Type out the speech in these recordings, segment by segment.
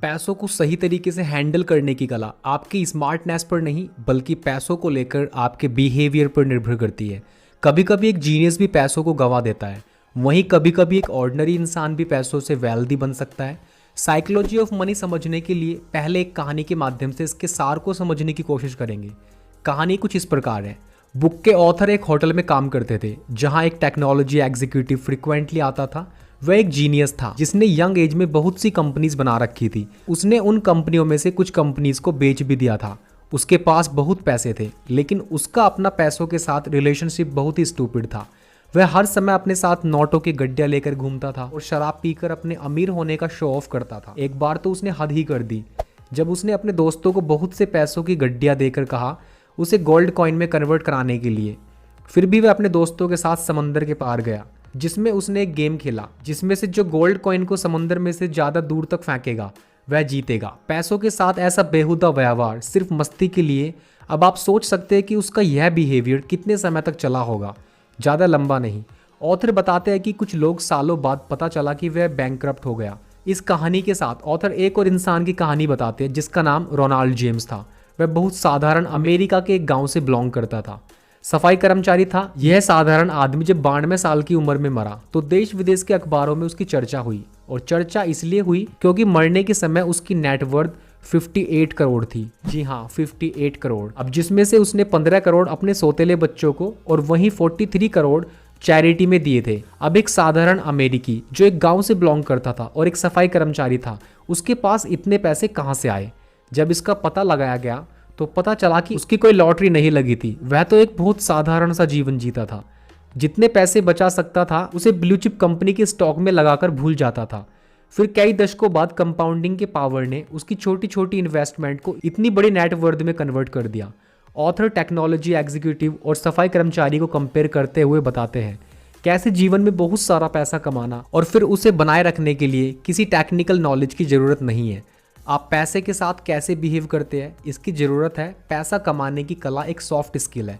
पैसों को सही तरीके से हैंडल करने की कला आपकी स्मार्टनेस पर नहीं बल्कि पैसों को लेकर आपके बिहेवियर पर निर्भर करती है। कभी कभी एक जीनियस भी पैसों को गंवा देता है, वहीं कभी कभी एक ऑर्डिनरी इंसान भी पैसों से वेल्दी बन सकता है। साइकोलॉजी ऑफ मनी समझने के लिए पहले एक कहानी के माध्यम से इसके सार को समझने की कोशिश करेंगे। कहानी कुछ इस प्रकार है। बुक के ऑथर एक होटल में काम करते थे जहां एक टेक्नोलॉजी एग्जीक्यूटिव फ्रिक्वेंटली आता था। वह एक जीनियस था जिसने यंग एज में बहुत सी कंपनीज बना रखी थी। उसने उन कंपनियों में से कुछ कंपनीज को बेच भी दिया था। उसके पास बहुत पैसे थे, लेकिन उसका अपना पैसों के साथ रिलेशनशिप बहुत ही स्टूपिड था। वह हर समय अपने साथ नोटों की गड्डियां लेकर घूमता था और शराब पीकर अपने अमीर होने का शो ऑफ करता था। एक बार तो उसने हद ही कर दी जब उसने अपने दोस्तों को बहुत से पैसों की गड्डियां देकर कहा उसे गोल्ड कॉइन में कन्वर्ट कराने के लिए। फिर भी वह अपने दोस्तों के साथ समंदर के पार गया, जिसमें उसने एक गेम खेला जिसमें से जो गोल्ड कॉइन को समंदर में से ज्यादा दूर तक फेंकेगा वह जीतेगा। पैसों के साथ ऐसा बेहुदा व्यवहार सिर्फ मस्ती के लिए। अब आप सोच सकते हैं कि उसका यह बिहेवियर कितने समय तक चला होगा। ज़्यादा लंबा नहीं। ऑथर बताते हैं कि कुछ लोग सालों बाद पता चला कि वह बैंकक्रप्ट हो गया। इस कहानी के साथ ऑथर एक और इंसान की कहानी बताते हैं जिसका नाम रोनाल्ड जेम्स था। वह बहुत साधारण अमेरिका के एक गांव से बिलोंग करता था, सफाई कर्मचारी था। यह साधारण आदमी जब 92 साल की उम्र में मरा तो देश विदेश के अखबारों में उसकी चर्चा हुई, और चर्चा इसलिए हुई क्योंकि मरने के समय उसकी नेटवर्थ 58 करोड़ थी। जी हाँ, 58 करोड़। अब जिसमें से उसने 15 करोड़ अपने सौतेले बच्चों को और वहीं 43 करोड़ चैरिटी में दिए थे। अब एक साधारण अमेरिकी जो एक गांव से बिलोंग करता था और एक सफाई कर्मचारी था, उसके पास इतने पैसे कहाँ से आए? जब इसका पता लगाया गया तो पता चला कि उसकी कोई लॉटरी नहीं लगी थी। वह तो एक बहुत साधारण सा जीवन जीता था। जितने पैसे बचा सकता था उसे ब्लू चिप कंपनी के स्टॉक में लगाकर भूल जाता था। फिर कई दशकों बाद कंपाउंडिंग के पावर ने उसकी छोटी छोटी इन्वेस्टमेंट को इतनी बड़ी नेटवर्थ में कन्वर्ट कर दिया। ऑथर टेक्नोलॉजी एग्जीक्यूटिव और सफाई कर्मचारी को कंपेयर करते हुए बताते हैं कैसे जीवन में बहुत सारा पैसा कमाना और फिर उसे बनाए रखने के लिए किसी टेक्निकल नॉलेज की ज़रूरत नहीं है। आप पैसे के साथ कैसे बिहेव करते हैं इसकी ज़रूरत है। पैसा कमाने की कला एक सॉफ्ट स्किल है।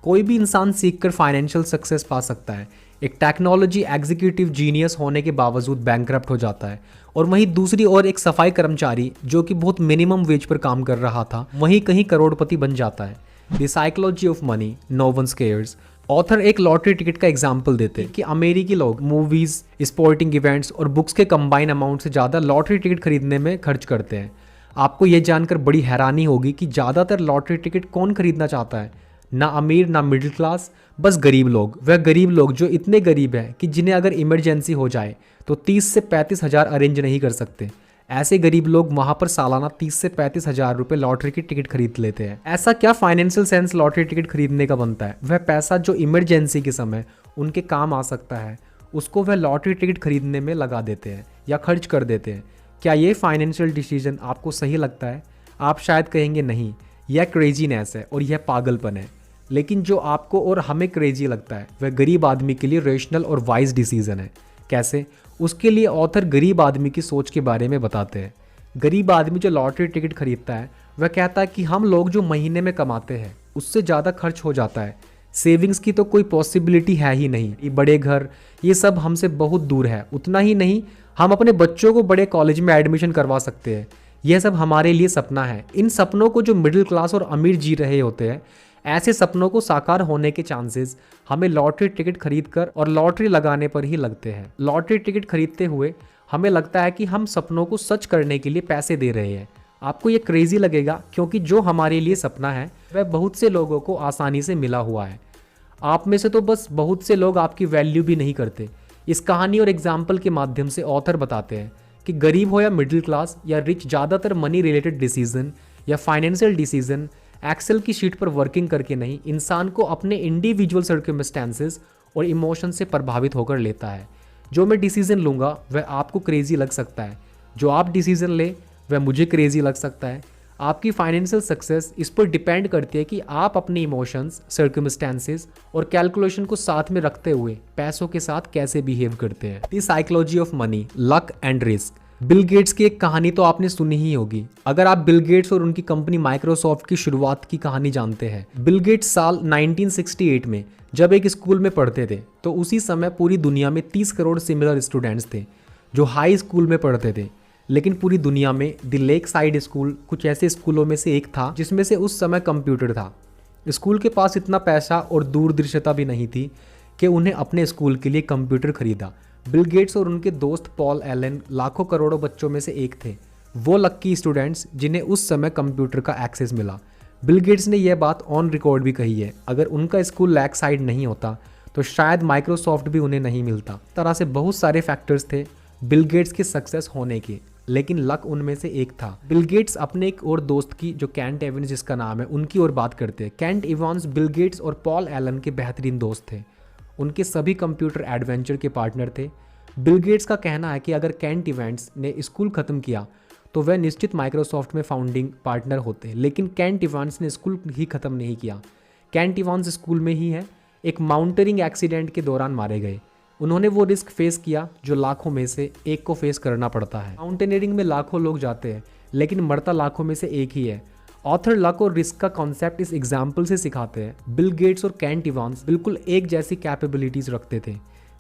कोई भी इंसान सीखकर फाइनेंशियल सक्सेस पा सकता है। एक टेक्नोलॉजी एग्जीक्यूटिव जीनियस होने के बावजूद बैंकक्रप्ट हो जाता है, और वहीं दूसरी ओर एक सफाई कर्मचारी जो कि बहुत मिनिमम वेज पर काम कर रहा था वहीं कहीं करोड़पति बन जाता है। The psychology of money, no one cares. Author एक लॉटरी टिकट का एग्जाम्पल देते हैं कि अमेरिकी लोग मूवीज, स्पोर्टिंग इवेंट्स और बुक्स के कंबाइन अमाउंट से ज़्यादा लॉटरी टिकट खरीदने में खर्च करते हैं। आपको ये जानकर बड़ी हैरानी होगी कि ज़्यादातर लॉटरी टिकट कौन खरीदना चाहता है? ना अमीर ना मिडिल क्लास, बस गरीब लोग। वह गरीब लोग जो इतने गरीब हैं कि जिन्हें अगर इमरजेंसी हो जाए तो 30 से 35 हज़ार अरेंज नहीं कर सकते। ऐसे गरीब लोग वहां पर सालाना 30 से 35 हज़ार रुपये लॉटरी की टिकट खरीद लेते हैं। ऐसा क्या फाइनेंशियल सेंस लॉटरी टिकट खरीदने का बनता है? वह पैसा जो इमरजेंसी के समय उनके काम आ सकता है उसको वह लॉटरी टिकट खरीदने में लगा देते हैं या खर्च कर देते हैं। क्या ये फाइनेंशियल डिसीजन आपको सही लगता है? आप शायद कहेंगे नहीं, यह क्रेजीनेस है और यह पागलपन है। लेकिन जो आपको और हमें क्रेजी लगता है वह गरीब आदमी के लिए रेशनल और वाइज डिसीजन है। कैसे? उसके लिए ऑथर गरीब आदमी की सोच के बारे में बताते हैं। गरीब आदमी जो लॉटरी टिकट खरीदता है वह कहता है कि हम लोग जो महीने में कमाते हैं उससे ज़्यादा खर्च हो जाता है। सेविंग्स की तो कोई पॉसिबिलिटी है ही नहीं। ये बड़े घर, ये सब हमसे बहुत दूर है। उतना ही नहीं, हम अपने बच्चों को बड़े कॉलेज में एडमिशन करवा सकते हैं। यह सब हमारे लिए सपना है। इन सपनों को जो मिडिल क्लास और अमीर जी रहे होते हैं, ऐसे सपनों को साकार होने के चांसेस हमें लॉटरी टिकट खरीदकर और लॉटरी लगाने पर ही लगते हैं। लॉटरी टिकट खरीदते हुए हमें लगता है कि हम सपनों को सच करने के लिए पैसे दे रहे हैं। आपको ये क्रेजी लगेगा क्योंकि जो हमारे लिए सपना है वह बहुत से लोगों को आसानी से मिला हुआ है। आप में से तो बस बहुत से लोग आपकी वैल्यू भी नहीं करते। इस कहानी और एग्जाम्पल के माध्यम से ऑथर बताते हैं कि गरीब हो या मिडिल क्लास या रिच, ज़्यादातर मनी रिलेटेड डिसीजन या फाइनेंशियल डिसीजन एक्सेल की शीट पर वर्किंग करके नहीं, इंसान को अपने इंडिविजुअल सर्कमस्टेंसेस और इमोशन से प्रभावित होकर लेता है। जो मैं डिसीजन लूँगा वह आपको क्रेजी लग सकता है, जो आप डिसीजन ले वह मुझे क्रेजी लग सकता है। आपकी फाइनेंशियल सक्सेस इस पर डिपेंड करती है कि आप अपने इमोशंस, सर्कमस्टेंसेस और कैलकुलेशन को साथ में रखते हुए पैसों के साथ कैसे बिहेव करते हैं। The psychology of money, luck and risk. Bill Gates की एक कहानी तो आपने सुनी ही होगी। अगर आप बिल गेट्स और उनकी कंपनी माइक्रोसॉफ्ट की शुरुआत की कहानी जानते हैं। बिल गेट्स साल 1968 में जब एक स्कूल में पढ़ते थे तो उसी समय पूरी दुनिया में 30 करोड़ सिमिलर स्टूडेंट्स थे जो हाई स्कूल में पढ़ते थे। लेकिन पूरी दुनिया में द लेक साइड स्कूल कुछ ऐसे स्कूलों में से एक था जिसमें से उस समय कंप्यूटर था। स्कूल के पास इतना पैसा और दूरदर्शिता भी नहीं थी कि उन्हें अपने स्कूल के लिए कंप्यूटर खरीदा। बिल गेट्स और उनके दोस्त पॉल एलन लाखों करोड़ों बच्चों में से एक थे, वो लक्की स्टूडेंट्स जिन्हें उस समय कंप्यूटर का एक्सेस मिला। बिल गेट्स ने यह बात ऑन रिकॉर्ड भी कही है, अगर उनका स्कूल लेक साइड नहीं होता तो शायद माइक्रोसॉफ्ट भी उन्हें नहीं मिलता। इस तरह से बहुत सारे फैक्टर्स थे बिल गेट्स के सक्सेस होने के, लेकिन लक उनमें से एक था। बिल गेट्स अपने एक और दोस्त की, जो केंट एवंस जिसका नाम है, उनकी ओर बात करते हैं। केंट एवंस बिल गेट्स और पॉल एलन के बेहतरीन दोस्त थे, उनके सभी कंप्यूटर एडवेंचर के पार्टनर थे। बिल गेट्स का कहना है कि अगर केंट एवंस ने स्कूल खत्म किया तो वह निश्चित माइक्रोसॉफ्ट में फाउंडिंग पार्टनर होते, लेकिन केंट एवंस ने स्कूल ही खत्म नहीं किया। केंट एवंस स्कूल में ही है, एक माउंटेनिंग एक्सीडेंट के दौरान मारे गए। उन्होंने वो रिस्क फेस किया जो लाखों में से एक को फेस करना पड़ता है। माउंटेनियरिंग में लाखों लोग जाते हैं, लेकिन मरता लाखों में से एक ही है। ऑथर लक और रिस्क का कॉन्सेप्ट इस एग्जाम्पल से सिखाते हैं। बिल गेट्स और केंट एवंस बिल्कुल एक जैसी कैपेबिलिटीज रखते थे।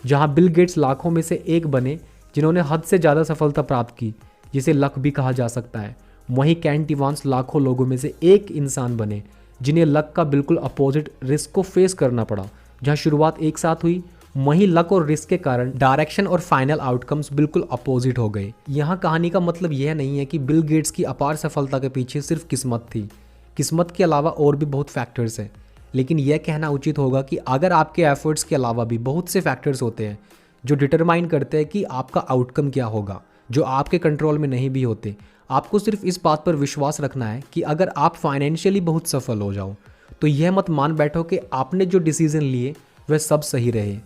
जहां बिल गेट्स लाखों में से एक बने जिन्होंने हद से ज़्यादा सफलता प्राप्त की, जिसे लक भी कहा जा सकता है, वहीं केंट एवंस लाखों लोगों में से एक इंसान बने जिन्हें लक का बिल्कुल अपोजिट रिस्क को फेस करना पड़ा। जहां शुरुआत एक साथ हुई, वहीं लक और रिस्क के कारण डायरेक्शन और फाइनल आउटकम्स बिल्कुल अपोजिट हो गए। यहाँ कहानी का मतलब यह नहीं है कि बिल गेट्स की अपार सफलता के पीछे सिर्फ किस्मत थी। किस्मत के अलावा और भी बहुत फैक्टर्स हैं, लेकिन यह कहना उचित होगा कि अगर आपके एफर्ट्स के अलावा भी बहुत से फैक्टर्स होते हैं जो डिटरमाइन करते हैं कि आपका आउटकम क्या होगा, जो आपके कंट्रोल में नहीं भी होते। आपको सिर्फ इस बात पर विश्वास रखना है कि अगर आप फाइनेंशियली बहुत सफल हो जाओ तो यह मत मान बैठो कि आपने जो डिसीजन लिए वह सब सही रहे,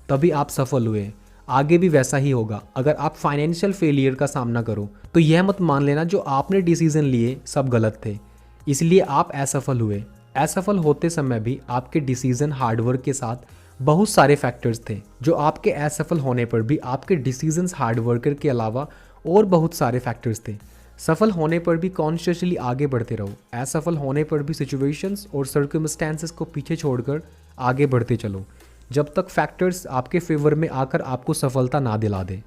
तभी आप सफल हुए। आगे भी वैसा ही होगा। अगर आप फाइनेंशियल फेलियर का सामना करो तो यह मत मान लेना जो आपने डिसीजन लिए सब गलत थे, इसलिए आप असफल हुए। असफल होते समय भी आपके डिसीजन हार्डवर्क के साथ बहुत सारे फैक्टर्स थे, जो आपके असफल होने पर भी आपके डिसीजंस हार्डवर्कर के अलावा और बहुत सारे फैक्टर्स थे। सफल होने पर भी कॉन्शियसली आगे बढ़ते रहो, असफल होने पर भी सिचुएशंस और सर्कमस्टेंसेस को पीछे छोड़कर आगे बढ़ते चलो, जब तक फैक्टर्स आपके फेवर में आकर आपको सफलता ना दिला दे।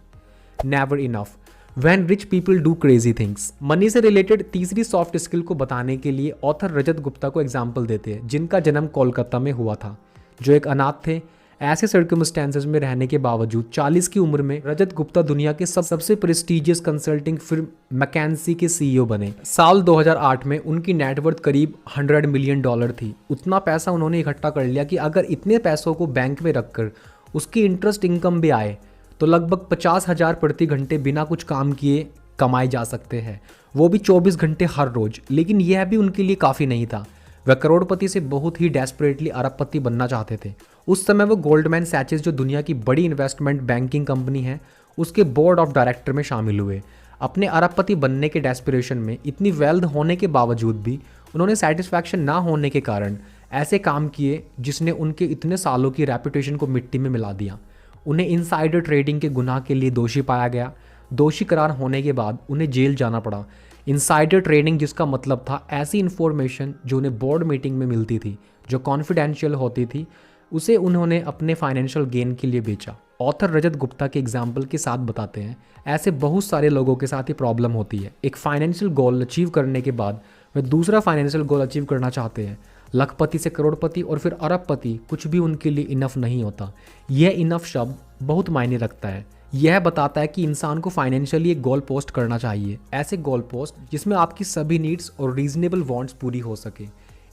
Never enough when rich people do crazy things. Money से रिलेटेड तीसरी सॉफ्ट स्किल को बताने के लिए ऑथर रजत गुप्ता को एग्जाम्पल देते हैं, जिनका जन्म कोलकाता में हुआ था, जो एक अनाथ थे। ऐसे सर्कमस्टेंसेस में रहने के बावजूद 40 की उम्र में रजत गुप्ता दुनिया के सबसे प्रेस्टीजियस कंसल्टिंग फिर्म मैकेंजी के सीईओ बने। साल 2008 में उनकी नेटवर्थ करीब $100 मिलियन थी। उतना पैसा उन्होंने इकट्ठा कर लिया कि अगर इतने पैसों को बैंक में रखकर उसकी इंटरेस्ट इनकम भी आए तो लगभग 50,000 प्रति घंटे बिना कुछ काम किए कमाए जा सकते हैं, वो भी 24 घंटे हर रोज। लेकिन यह भी उनके लिए काफ़ी नहीं था। वह करोड़पति से बहुत ही डेस्परेटली अरबपति बनना चाहते थे। उस समय वो गोल्डमैन सैचेस, जो दुनिया की बड़ी इन्वेस्टमेंट बैंकिंग कंपनी है, उसके बोर्ड ऑफ डायरेक्टर में शामिल हुए। अपने अरबपति बनने के डेस्परेशन में इतनी वेल्थ होने के बावजूद भी उन्होंने सेटिस्फैक्शन ना होने के कारण ऐसे काम किए जिसने उनके इतने सालों की रेपुटेशन को मिट्टी में मिला दिया। उन्हें इनसाइडर ट्रेडिंग के गुनाह के लिए दोषी पाया गया। दोषी करार होने के बाद उन्हें जेल जाना पड़ा। इनसाइडर ट्रेडिंग जिसका मतलब था ऐसी इन्फॉर्मेशन जो उन्हें बोर्ड मीटिंग में मिलती थी, जो कॉन्फिडेंशियल होती थी, उसे उन्होंने अपने फाइनेंशियल गेन के लिए बेचा। ऑथर रजत गुप्ता के एग्जाम्पल के साथ बताते हैं, ऐसे बहुत सारे लोगों के साथ ही प्रॉब्लम होती है। एक फाइनेंशियल गोल अचीव करने के बाद वे दूसरा फाइनेंशियल गोल अचीव करना चाहते हैं। लखपति से करोड़पति और फिर अरबपति, कुछ भी उनके लिए इनफ नहीं होता। यह इनफ शब्द बहुत मायने रखता है। यह बताता है कि इंसान को फाइनेंशियली एक गोल पोस्ट करना चाहिए, ऐसे गोल पोस्ट जिसमें आपकी सभी नीड्स और रीजनेबल वांट्स पूरी हो सके।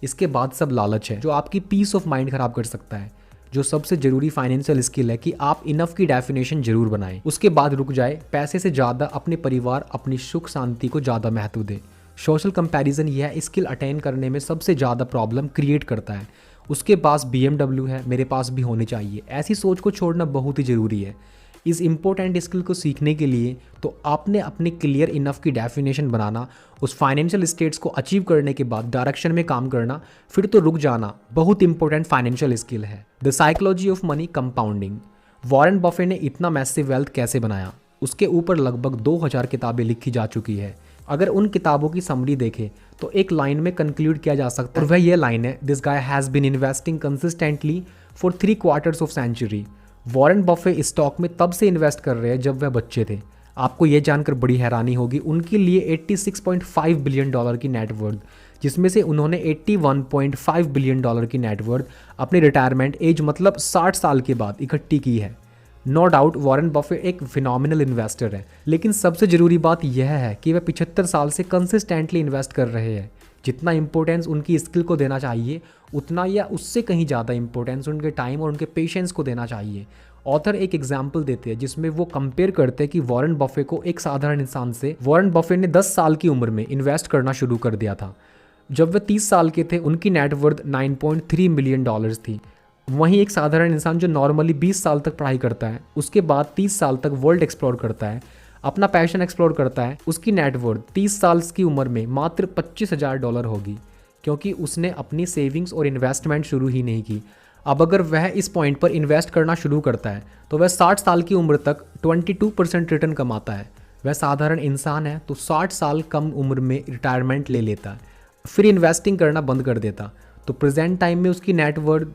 इसके बाद सब लालच है, जो आपकी पीस ऑफ माइंड खराब कर सकता है। जो सबसे जरूरी फाइनेंशियल स्किल है कि आप इनफ की डेफिनेशन जरूर बनाएं, उसके बाद रुक जाए। पैसे से ज़्यादा अपने परिवार, अपनी सुख शांति को ज़्यादा महत्व दें। सोशल कंपैरिजन यह स्किल अटेन करने में सबसे ज़्यादा प्रॉब्लम क्रिएट करता है। उसके पास BMW है, मेरे पास भी होनी चाहिए, ऐसी सोच को छोड़ना बहुत ही ज़रूरी है। इस इम्पोर्टेंट स्किल को सीखने के लिए तो आपने अपने क्लियर इनफ की डेफिनेशन बनाना, उस फाइनेंशियल स्टेट्स को अचीव करने के बाद डायरेक्शन में काम करना, फिर तो रुक जाना बहुत इंपॉर्टेंट फाइनेंशियल स्किल है। The psychology of money compounding. Warren Buffett ने इतना मैसिव वेल्थ कैसे बनाया, उसके ऊपर लगभग 2000 किताबें लिखी जा चुकी है। अगर उन किताबों की समरी देखें तो एक लाइन में कंक्लूड किया जा सकता है, और वह यह लाइन है, this guy has been investing consistently for 3/4 of century. Warren Buffett stock में तब से इन्वेस्ट कर रहे हैं जब वह बच्चे थे। आपको ये जानकर बड़ी हैरानी होगी, उनके लिए $86.5 बिलियन की नेटवर्थ, जिसमें से उन्होंने $81.5 बिलियन की नेटवर्थ अपने रिटायरमेंट एज मतलब 60 साल के बाद इकट्ठी की है। नो डाउट वॉरेन बफेट एक फिनोमिनल इन्वेस्टर है, लेकिन सबसे ज़रूरी बात यह है कि वह 75 साल से कंसिस्टेंटली इन्वेस्ट कर रहे हैं। जितना इंपॉर्टेंस उनकी स्किल को देना चाहिए, उतना या उससे कहीं ज़्यादा इंपॉर्टेंस उनके टाइम और उनके पेशेंस को देना चाहिए। ऑथर एक एग्जाम्पल देते हैं जिसमें वो कंपेयर करते हैं कि वॉरेन बफे को एक साधारण इंसान से। वॉरेन बफे ने 10 साल की उम्र में इन्वेस्ट करना शुरू कर दिया था। जब वे 30 साल के थे उनकी नेटवर्थ $9.3 मिलियन थी। वहीं एक साधारण इंसान जो नॉर्मली 20 साल तक पढ़ाई करता है, उसके बाद 30 साल तक वर्ल्ड एक्सप्लोर करता है, अपना पैशन एक्सप्लोर करता है, उसकी नेटवर्थ 30 साल की उम्र में मात्र $25,000 होगी, क्योंकि उसने अपनी सेविंग्स और इन्वेस्टमेंट शुरू ही नहीं की। अब अगर वह इस पॉइंट पर इन्वेस्ट करना शुरू करता है तो वह 60 साल की उम्र तक 22% रिटर्न कमाता है। वह साधारण इंसान है तो 60 साल कम उम्र में रिटायरमेंट ले लेता है, फिर इन्वेस्टिंग करना बंद कर देता, तो प्रेजेंट टाइम में उसकी नेटवर्थ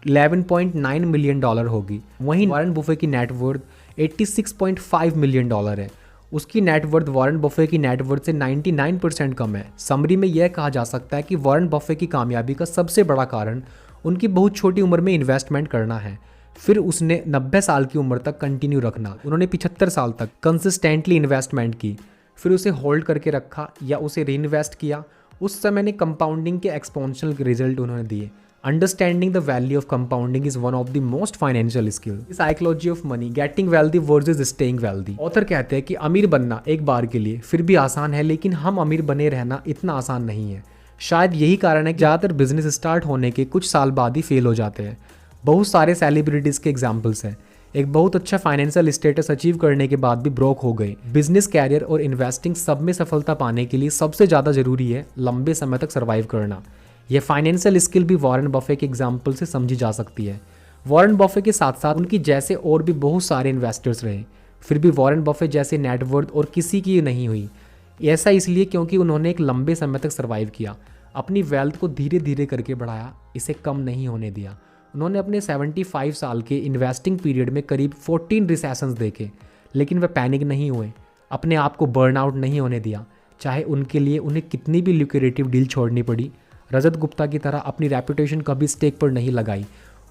$11.9 मिलियन होगी। वहीं वॉरेन बफे की नेटवर्थ $86.5 मिलियन है। उसकी नेटवर्थ वॉरेन बफे की नेटवर्थ से 99% कम है। समरी में यह कहा जा सकता है कि वॉरेन बफे की कामयाबी का सबसे बड़ा कारण उनकी बहुत छोटी उम्र में इन्वेस्टमेंट करना है, फिर उसने 90 साल की उम्र तक कंटिन्यू रखना। उन्होंने 75 साल तक कंसिस्टेंटली इन्वेस्टमेंट की, फिर उसे होल्ड करके रखा या उसे री इन्वेस्ट किया। उस समय ने कंपाउंडिंग के एक्सपोनेंशियल रिजल्ट उन्होंने दिए। Understanding the value of compounding is one of the most financial skill. Psychology of money, getting wealthy versus staying wealthy. Author कहते हैं कि अमीर बनना एक बार के लिए फिर भी आसान है, लेकिन हम अमीर बने रहना इतना आसान नहीं है। शायद यही कारण है कि ज़्यादातर बिजनेस स्टार्ट होने के कुछ साल बाद ही फेल हो जाते हैं। बहुत सारे सेलिब्रिटीज़ के एग्जाम्पल्स हैं, एक बहुत अच्छा फाइनेंशियल स्टेटस अचीव करने के बाद भी ब्रोक हो गए। बिजनेस, कैरियर और इन्वेस्टिंग सब में सफलता पाने के लिए सबसे ज़्यादा ज़रूरी है लंबे समय तक सर्वाइव करना। यह फाइनेंशियल स्किल भी वॉरेन बफे के एग्जाम्पल से समझी जा सकती है। वॉरेन बफे के साथ साथ उनकी जैसे और भी बहुत सारे इन्वेस्टर्स रहे, फिर भी वॉरेन बफे जैसे नेटवर्थ और किसी की नहीं हुई। ऐसा इसलिए क्योंकि उन्होंने एक लंबे समय तक सर्वाइव किया, अपनी वेल्थ को धीरे धीरे करके बढ़ाया, इसे कम नहीं होने दिया। उन्होंने अपने 75 साल के इन्वेस्टिंग पीरियड में करीब 14 रिसेशंस देखे, लेकिन वे पैनिक नहीं हुए, अपने आप को बर्न आउट नहीं होने दिया, चाहे उनके लिए उन्हें कितनी भी ल्यूक्रेटिव डील छोड़नी पड़ी। रजत गुप्ता की तरह अपनी रेपुटेशन कभी स्टेक पर नहीं लगाई।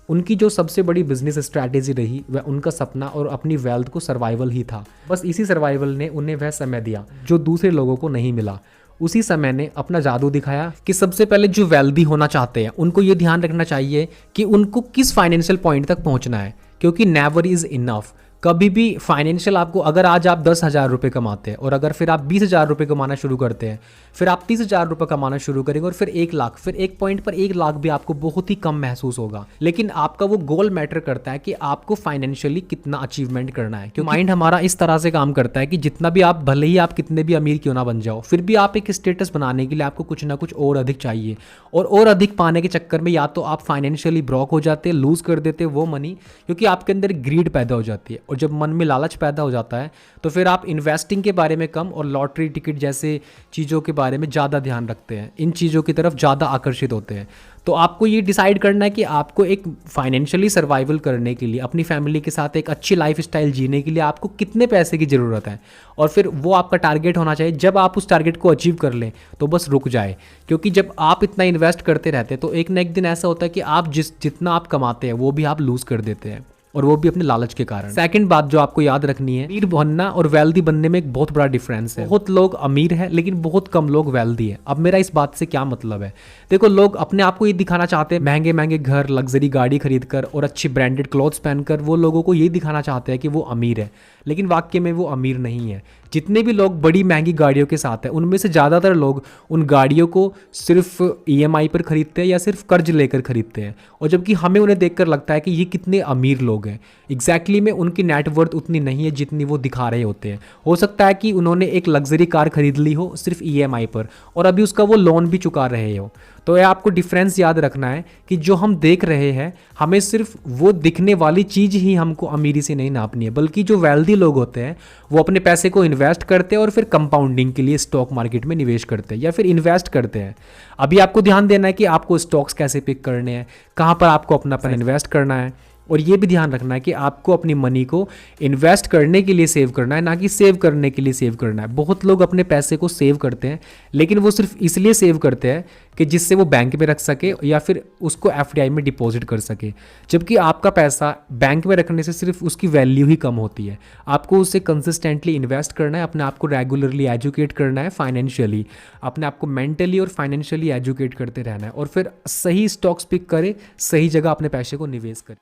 उनकी जो सबसे बड़ी बिजनेस स्ट्रैटेजी रही वह उनका सपना और अपनी वेल्थ को सर्वाइवल ही था। बस इसी सर्वाइवल ने उन्हें वह समय दिया जो दूसरे लोगों को नहीं मिला। उसी समय ने अपना जादू दिखाया कि सबसे पहले जो वेल्दी होना चाहते हैं उनको ये ध्यान रखना चाहिए कि उनको किस फाइनेंशियल पॉइंट तक पहुंचना है, क्योंकि नेवर इज़ इनफ। कभी भी फाइनेंशियल आपको, अगर आज आप 10,000 रुपये कमाते हैं और अगर फिर आप 20,000 रुपये कमाना शुरू करते हैं, फिर आप 30,000 रुपये कमाना शुरू करेंगे और फिर 1 लाख, फिर एक पॉइंट पर 1 लाख भी आपको बहुत ही कम महसूस होगा। लेकिन आपका वो गोल मैटर करता है कि आपको फाइनेंशियली कितना अचीवमेंट करना है, क्योंकि माइंड हमारा इस तरह से काम करता है कि जितना भी आप, भले ही आप कितने भी अमीर क्यों ना बन जाओ, फिर भी आप एक स्टेटस बनाने के लिए आपको कुछ ना कुछ और अधिक चाहिए, और अधिक पाने के चक्कर में या तो आप फाइनेंशियली ब्रोक हो जाते हैं, लूज कर देते वो मनी, क्योंकि आपके अंदर ग्रीड पैदा हो जाती है। और जब मन में लालच पैदा हो जाता है तो फिर आप इन्वेस्टिंग के बारे में कम और लॉटरी टिकट जैसे चीज़ों के बारे में ज़्यादा ध्यान रखते हैं, इन चीज़ों की तरफ ज़्यादा आकर्षित होते हैं। तो आपको ये डिसाइड करना है कि आपको एक फाइनेंशियली सर्वाइवल करने के लिए, अपनी फैमिली के साथ एक अच्छी लाइफ स्टाइल जीने के लिए आपको कितने पैसे की ज़रूरत है, और फिर वो आपका टारगेट होना चाहिए। जब आप उस टारगेट को अचीव कर लें तो बस रुक जाए, क्योंकि जब आप इतना इन्वेस्ट करते रहते हैं तो एक ना एक दिन ऐसा होता है कि आप जितना आप कमाते हैं वो भी आप लूज़ कर देते हैं, और वो भी अपने लालच के कारण। सेकंड बात जो आपको याद रखनी है, अमीर बनना और वेल्दी बनने में एक बहुत बड़ा डिफरेंस है। बहुत लोग अमीर हैं लेकिन बहुत कम लोग वेल्दी हैं। अब मेरा इस बात से क्या मतलब है, देखो, लोग अपने आप को ये दिखाना चाहते हैं, महंगे महंगे घर, लग्जरी गाड़ी खरीद कर और अच्छी ब्रांडेड क्लॉथ्स पहनकर वो लोगों को ये दिखाना चाहते हैं कि वो अमीर है, लेकिन वाकई में वो अमीर नहीं है। जितने भी लोग बड़ी महंगी गाड़ियों के साथ हैं उनमें से ज़्यादातर लोग उन गाड़ियों को सिर्फ EMI पर खरीदते हैं या सिर्फ कर्ज लेकर खरीदते हैं, और जबकि हमें उन्हें देखकर लगता है कि ये कितने अमीर लोग हैं। एग्जैक्टली में उनकी नेटवर्थ उतनी नहीं है जितनी वो दिखा रहे होते हैं। हो सकता है कि उन्होंने एक लग्जरी कार खरीद ली हो सिर्फ EMI पर, और अभी उसका वो लोन भी चुका रहे हो। तो ये आपको डिफरेंस याद रखना है कि जो हम देख रहे हैं, हमें सिर्फ वो दिखने वाली चीज़ ही हमको अमीरी से नहीं नापनी है, बल्कि जो वेल्दी लोग होते हैं वो अपने पैसे को इन्वेस्ट करते हैं और फिर कंपाउंडिंग के लिए स्टॉक मार्केट में निवेश करते हैं या फिर इन्वेस्ट करते हैं। अभी आपको ध्यान देना है कि आपको स्टॉक्स कैसे पिक करने हैं, कहाँ पर आपको अपना इन्वेस्ट करना है, और ये भी ध्यान रखना है कि आपको अपनी मनी को इन्वेस्ट करने के लिए सेव करना है, ना कि सेव करने के लिए सेव करना है। बहुत लोग अपने पैसे को सेव करते हैं, लेकिन वो सिर्फ इसलिए सेव करते हैं कि जिससे वो बैंक में रख सके या फिर उसको एफडीआई में डिपॉजिट कर सके, जबकि आपका पैसा बैंक में रखने से सिर्फ उसकी वैल्यू ही कम होती है। आपको उसे कंसिस्टेंटली इन्वेस्ट करना है, अपने आप को रेगुलरली एजुकेट करना है फाइनेंशियली, अपने आप को मेंटली और फाइनेंशियली एजुकेट करते रहना है, और फिर सही स्टॉक्स पिक करें, सही जगह अपने पैसे को निवेश करें।